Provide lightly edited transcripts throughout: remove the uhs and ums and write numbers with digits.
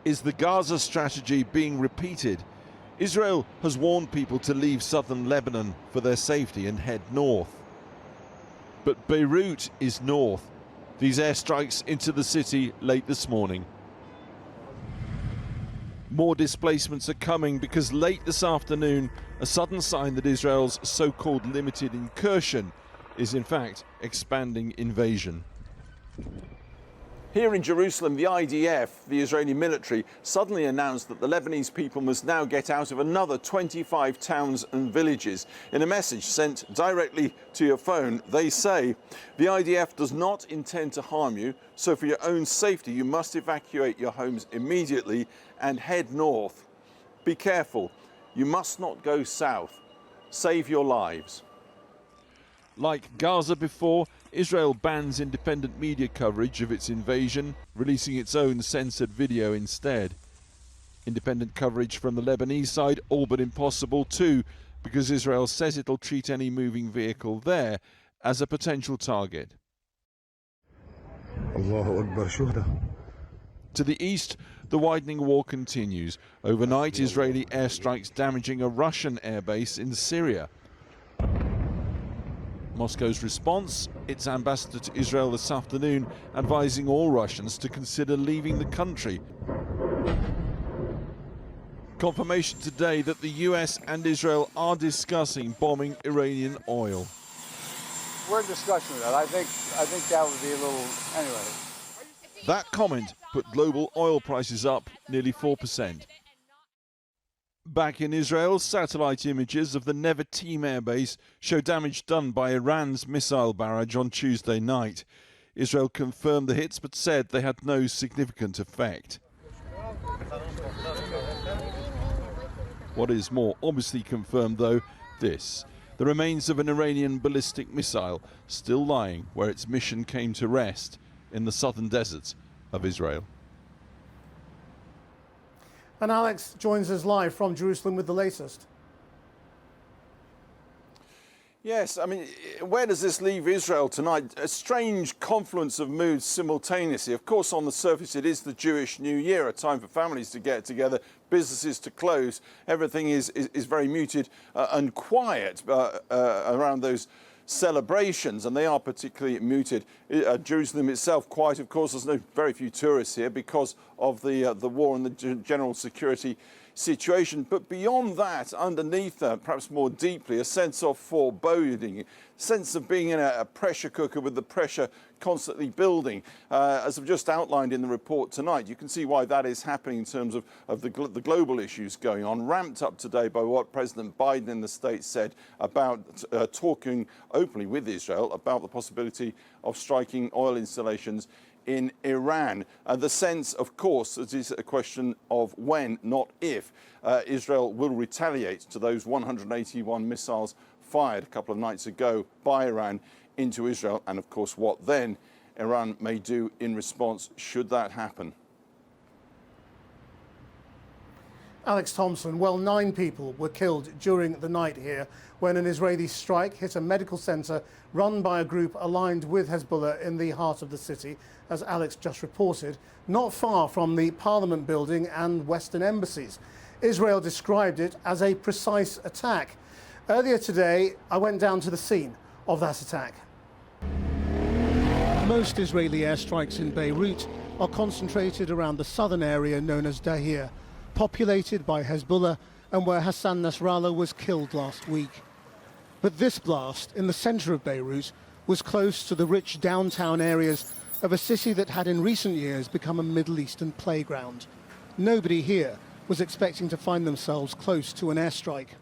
Is the Gaza strategy being repeated? Israel has warned people to leave southern Lebanon for their safety and head north. But Beirut is north. These airstrikes into the city late this morning. More displacements are coming because late this afternoon, a sudden sign that Israel's so-called limited incursion is in fact expanding invasion. Here in Jerusalem, the IDF, the Israeli military, suddenly announced that the Lebanese people must now get out of another 25 towns and villages. In a message sent directly to your phone, they say, the IDF does not intend to harm you, so for your own safety, you must evacuate your homes immediately and head north. Be careful. You must not go south. Save your lives. Like Gaza before, Israel bans independent media coverage of its invasion, releasing its own censored video instead. Independent coverage from the Lebanese side all but impossible too, because Israel says it'll treat any moving vehicle there as a potential target. Allahu Akbar, shuhda. To the east, the widening war continues. Overnight, Israeli airstrikes damaging a Russian airbase in Syria. Moscow's response, its ambassador to Israel this afternoon advising all Russians to consider leaving the country. Confirmation today that the US and Israel are discussing bombing Iranian oil. We're in discussion with that. I think that would be a little, anyway. That comment put global oil prices up nearly 4%. Back in Israel, satellite images of the Nevatim airbase show damage done by Iran's missile barrage on Tuesday night. Israel confirmed the hits but said they had no significant effect. What is more obviously confirmed, though, this: the remains of an Iranian ballistic missile still lying where its mission came to rest, in the southern deserts of Israel. And Alex joins us live from Jerusalem with the latest. Yes, I mean, where does this leave Israel tonight? A strange confluence of moods simultaneously. Of course, on the surface, it is the Jewish New Year, a time for families to get together, businesses to close. Everything is very muted and quiet around those celebrations, and they are particularly muted. Jerusalem itself quiet, of course. There's very few tourists here because of the war and the general security situation. But beyond that, underneath that, perhaps more deeply, a sense of foreboding, a sense of being in a pressure cooker with the pressure constantly building. As I've just outlined in the report tonight, you can see why that is happening in terms of the global issues going on, ramped up today by what President Biden in the States said about talking openly with Israel about the possibility of striking oil installations in Iran. The sense, of course, it is a question of when, not if, Israel will retaliate to those 181 missiles fired a couple of nights ago by Iran into Israel, and of course what then Iran may do in response should that happen. Alex Thompson, well, 9 people were killed during the night here when an Israeli strike hit a medical centre run by a group aligned with Hezbollah in the heart of the city, as Alex just reported, not far from the Parliament building and Western embassies. Israel described it as a precise attack. Earlier today, I went down to the scene of that attack. Most Israeli airstrikes in Beirut are concentrated around the southern area known as Dahir, populated by Hezbollah and where Hassan Nasrallah was killed last week. But this blast in the centre of Beirut was close to the rich downtown areas of a city that had in recent years become a Middle Eastern playground. Nobody here was expecting to find themselves close to an airstrike.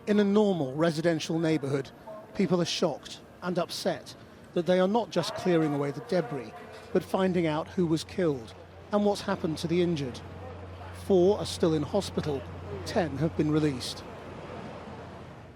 In a normal residential neighbourhood, people are shocked and upset that they are not just clearing away the debris, but finding out who was killed and what's happened to the injured. 4 are still in hospital, 10 have been released.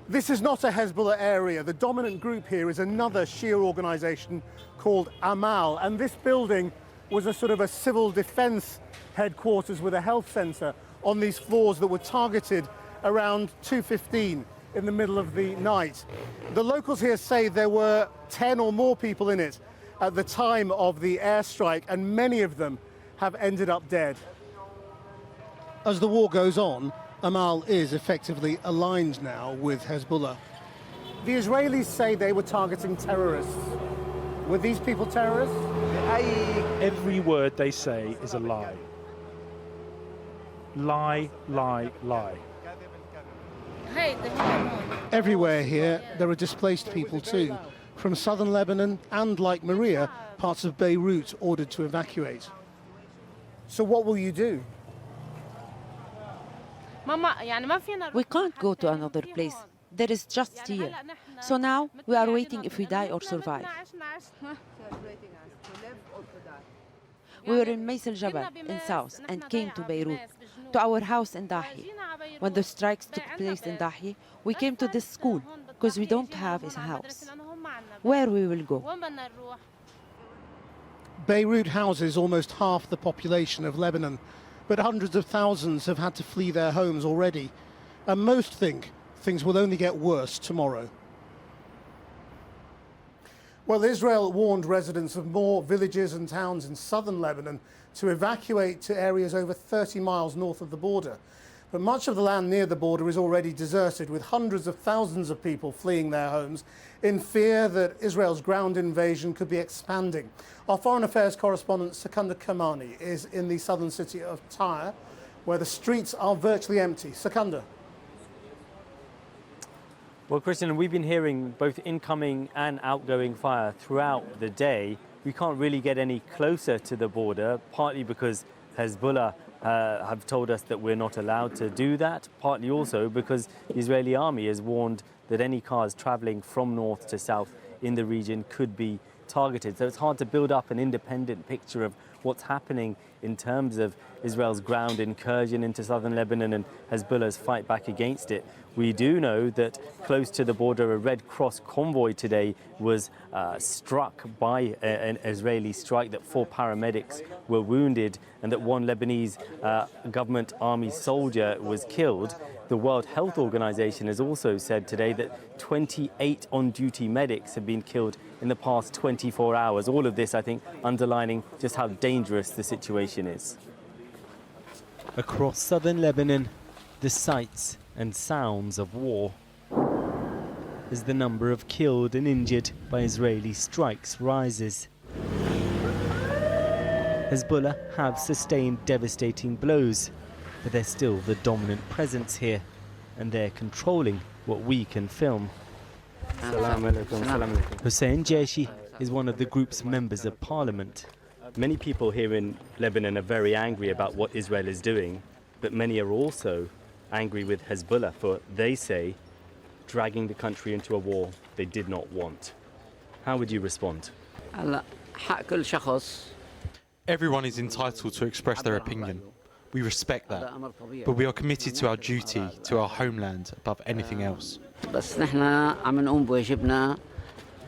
This is not a Hezbollah area. The dominant group here is another Shia organisation called Amal, and this building was a sort of a civil defence headquarters with a health centre on these floors that were targeted around 2:15 in the middle of the night. The locals here say there were 10 or more people in it at the time of the airstrike, and many of them have ended up dead. As the war goes on, Amal is effectively aligned now with Hezbollah. The Israelis say they were targeting terrorists. Were these people terrorists? Every word they say is a lie. Lie, lie, lie. Everywhere here, there are displaced people too, from southern Lebanon and, like Maria, parts of Beirut ordered to evacuate. So what will you do? We can't go to another place. There is just here. So now we are waiting if we die or survive. We were in Maisel Jabal in south and came to Beirut, to our house in Dahi. When the strikes took place in Dahi, we came to this school because we don't have a house. Where we will go? Beirut houses almost half the population of Lebanon, but hundreds of thousands have had to flee their homes already, and most think things will only get worse tomorrow. Well, Israel warned residents of more villages and towns in southern Lebanon to evacuate to areas over 30 miles north of the border. But much of the land near the border is already deserted, with hundreds of thousands of people fleeing their homes in fear that Israel's ground invasion could be expanding. Our foreign affairs correspondent, Secunda Kamani, is in the southern city of Tyre, where the streets are virtually empty. Secunda. Well, Christian, we've been hearing both incoming and outgoing fire throughout the day. We can't really get any closer to the border, partly because Hezbollah have told us that we're not allowed to do that, partly also because the Israeli army has warned that any cars travelling from north to south in the region could be targeted. So it's hard to build up an independent picture of what's happening in terms of Israel's ground incursion into southern Lebanon and Hezbollah's fight back against it. We do know that close to the border, a Red Cross convoy today was struck by an Israeli strike, that 4 paramedics were wounded and that 1 Lebanese government army soldier was killed. The World Health Organization has also said today that 28 on-duty medics have been killed in the past 24 hours. All of this, I think, underlining just how dangerous the situation is. Across southern Lebanon, the sights and sounds of war, as the number of killed and injured by Israeli strikes rises. Hezbollah have sustained devastating blows, but they're still the dominant presence here, and they're controlling what we can film. Hussein Jeshi is one of the group's members of parliament. Many people here in Lebanon are very angry about what Israel is doing, but many are also angry with Hezbollah for, they say, dragging the country into a war they did not want. How would you respond? Everyone is entitled to express their opinion. We respect that, but we are committed to our duty, to our homeland, above anything else.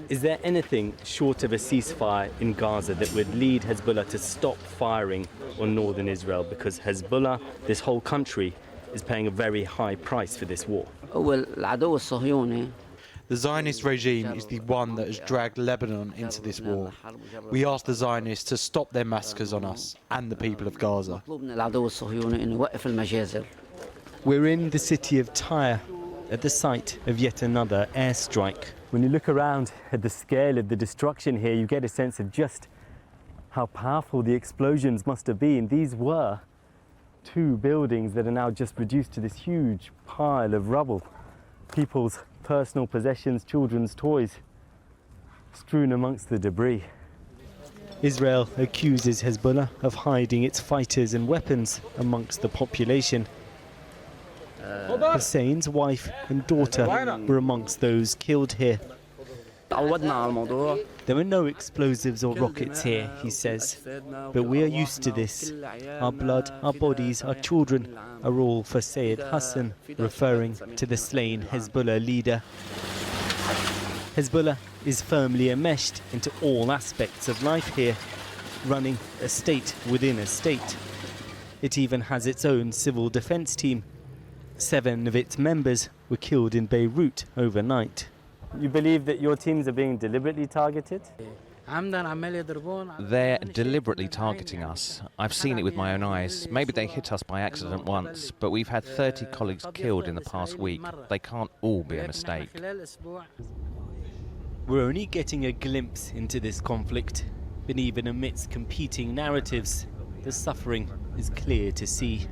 Is there anything short of a ceasefire in Gaza that would lead Hezbollah to stop firing on northern Israel? Because Hezbollah, this whole country, is paying a very high price for this war. The Zionist regime is the one that has dragged Lebanon into this war. We ask the Zionists to stop their massacres on us and the people of Gaza. We're in the city of Tyre, at the site of yet another airstrike. When you look around at the scale of the destruction here, you get a sense of just how powerful the explosions must have been. These were 2 buildings that are now just reduced to this huge pile of rubble. People's personal possessions, children's toys, strewn amongst the debris. Israel accuses Hezbollah of hiding its fighters and weapons amongst the population. Hussein's wife and daughter were amongst those killed here. There were no explosives or rockets here, he says, but we are used to this. Our blood, our bodies, our children are all for Sayyid Hassan, referring to the slain Hezbollah leader. Hezbollah is firmly enmeshed into all aspects of life here, running a state within a state. It even has its own civil defense team. 7 of its members were killed in Beirut overnight. You believe that your teams are being deliberately targeted? They're deliberately targeting us. I've seen it with my own eyes. Maybe they hit us by accident once, but we've had 30 colleagues killed in the past week. They can't all be a mistake. We're only getting a glimpse into this conflict, but even amidst competing narratives, the suffering is clear to see.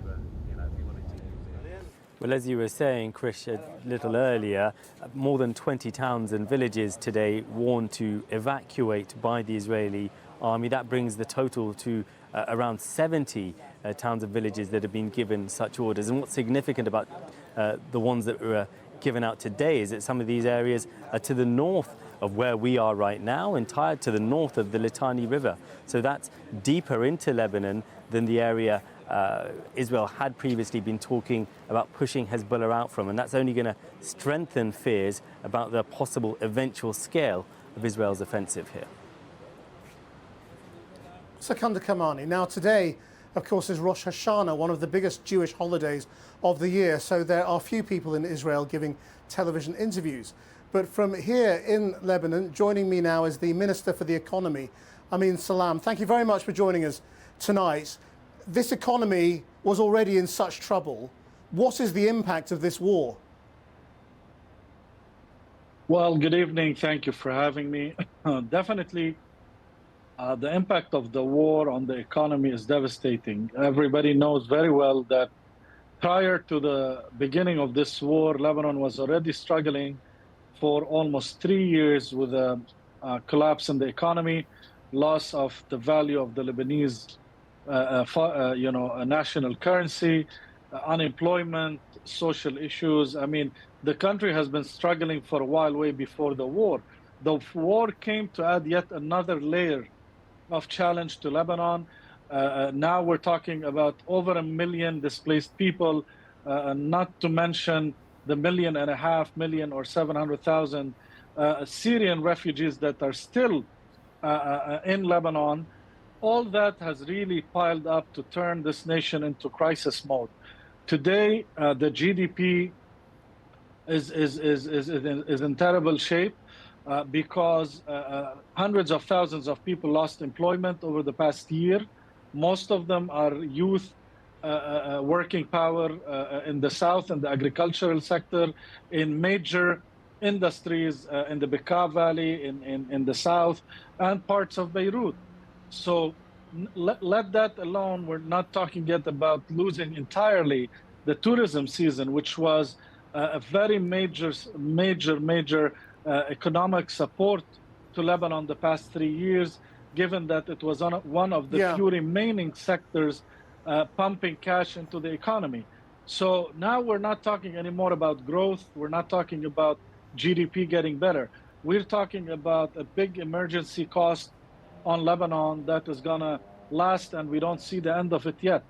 Well, as you were saying, Krish, a little earlier, more than 20 towns and villages today warned to evacuate by the Israeli army. That brings the total to around 70 towns and villages that have been given such orders. And what's significant about the ones that were given out today is that some of these areas are to the north of where we are right now, entirely to the north of the Litani River. So that's deeper into Lebanon than the area Israel had previously been talking about pushing Hezbollah out from, and that's only going to strengthen fears about the possible eventual scale of Israel's offensive here. Sekunda Kamani. Now today, of course, is Rosh Hashanah, one of the biggest Jewish holidays of the year, so there are few people in Israel giving television interviews. But from here in Lebanon, joining me now is the Minister for the Economy, Amin Salam. Thank you very much for joining us tonight. This economy was already in such trouble. What is the impact of this war? Well, good evening. Thank you for having me. Definitely, the impact of the war on the economy is devastating. Everybody knows very well that prior to the beginning of this war, Lebanon was already struggling for almost 3 years with a collapse in the economy, loss of the value of the Lebanese national currency, unemployment, social issues. I mean, the country has been struggling for a while, way before the war. The war came to add yet another layer of challenge to Lebanon. Now we're talking about over 1 million displaced people, not to mention the 1.5 million or 700,000 Syrian refugees that are still in Lebanon. All that has really piled up to turn this nation into crisis mode. Today, the GDP is in terrible shape because hundreds of thousands of people lost employment over the past year. Most of them are youth, working power in the south, in the agricultural sector, in major industries in the Bekaa Valley, in the south, and parts of Beirut. So let that alone. We're not talking yet about losing entirely the tourism season, which was a very major economic support to Lebanon the past 3 years, given that it was one of the few remaining sectors pumping cash into the economy. So now we're not talking anymore about growth. We're not talking about GDP getting better. We're talking about a big emergency cost on Lebanon that is going to last, and we don't see the end of it yet.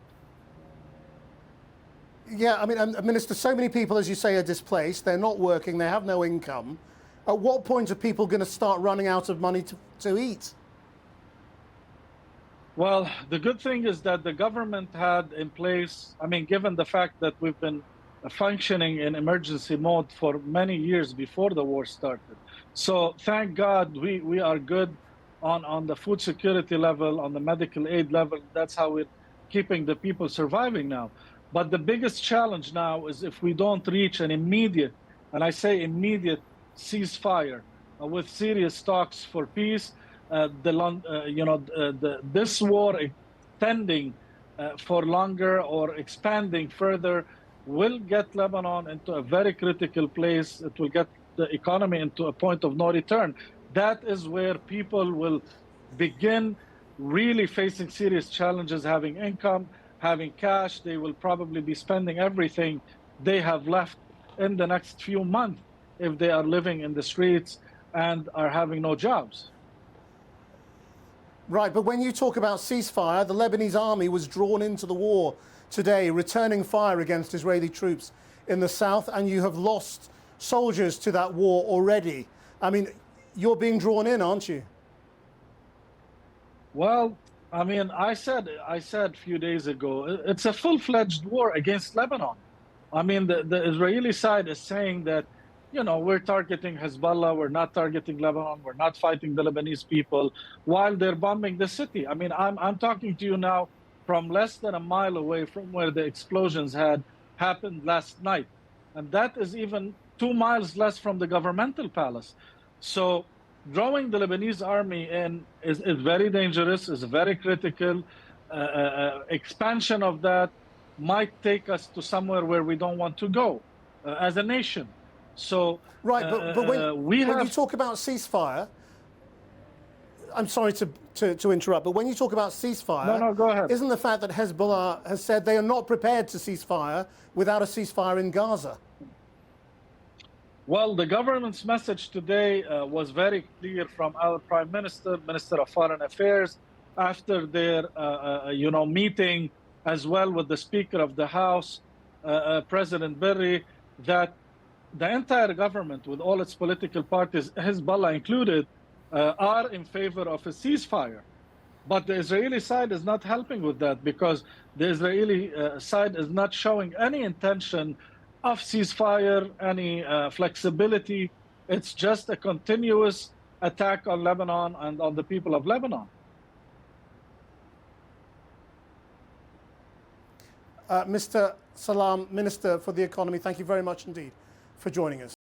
Yeah, I mean, Minister, so many people, as you say, are displaced. They're not working. They have no income. At what point are people going to start running out of money to eat? Well, the good thing is that the government had in place, I mean, given the fact that we've been functioning in emergency mode for many years before the war started. So thank God we are good on the food security level, on the medical aid level. That's how we're keeping the people surviving now. But the biggest challenge now is if we don't reach an immediate, and I say immediate, ceasefire with serious talks for peace, this war extending for longer or expanding further will get Lebanon into a very critical place. It will get the economy into a point of no return. That is where people will begin really facing serious challenges, having income, having cash. They will probably be spending everything they have left in the next few months if they are living in the streets and are having no jobs. Right, but when you talk about ceasefire, the Lebanese army was drawn into the war today, returning fire against Israeli troops in the south, and you have lost soldiers to that war already. I mean, you're being drawn in, aren't you? Well, I mean, I said a few days ago, it's a full-fledged war against Lebanon. I mean, the Israeli side is saying that, you know, we're targeting Hezbollah, we're not targeting Lebanon, we're not fighting the Lebanese people while they're bombing the city. I mean, I'm talking to you now from less than a mile away from where the explosions had happened last night. And that is even 2 miles less from the governmental palace. So drawing the Lebanese army in is very dangerous, is very critical. Expansion of that might take us to somewhere where we don't want to go as a nation. So right, but when you talk about ceasefire, I'm sorry to interrupt, but when you talk about ceasefire, no, go ahead. Isn't the fact that Hezbollah has said they are not prepared to ceasefire without a ceasefire in Gaza? Well, the government's message today was very clear from our Prime Minister, Minister of Foreign Affairs, after their meeting as well with the Speaker of the House, President Berry, that the entire government, with all its political parties, Hezbollah included, are in favor of a ceasefire. But the Israeli side is not helping with that, because the Israeli side is not showing any intention of ceasefire, any flexibility. It's just a continuous attack on Lebanon and on the people of Lebanon. Mr. Salam, Minister for the Economy, thank you very much indeed for joining us.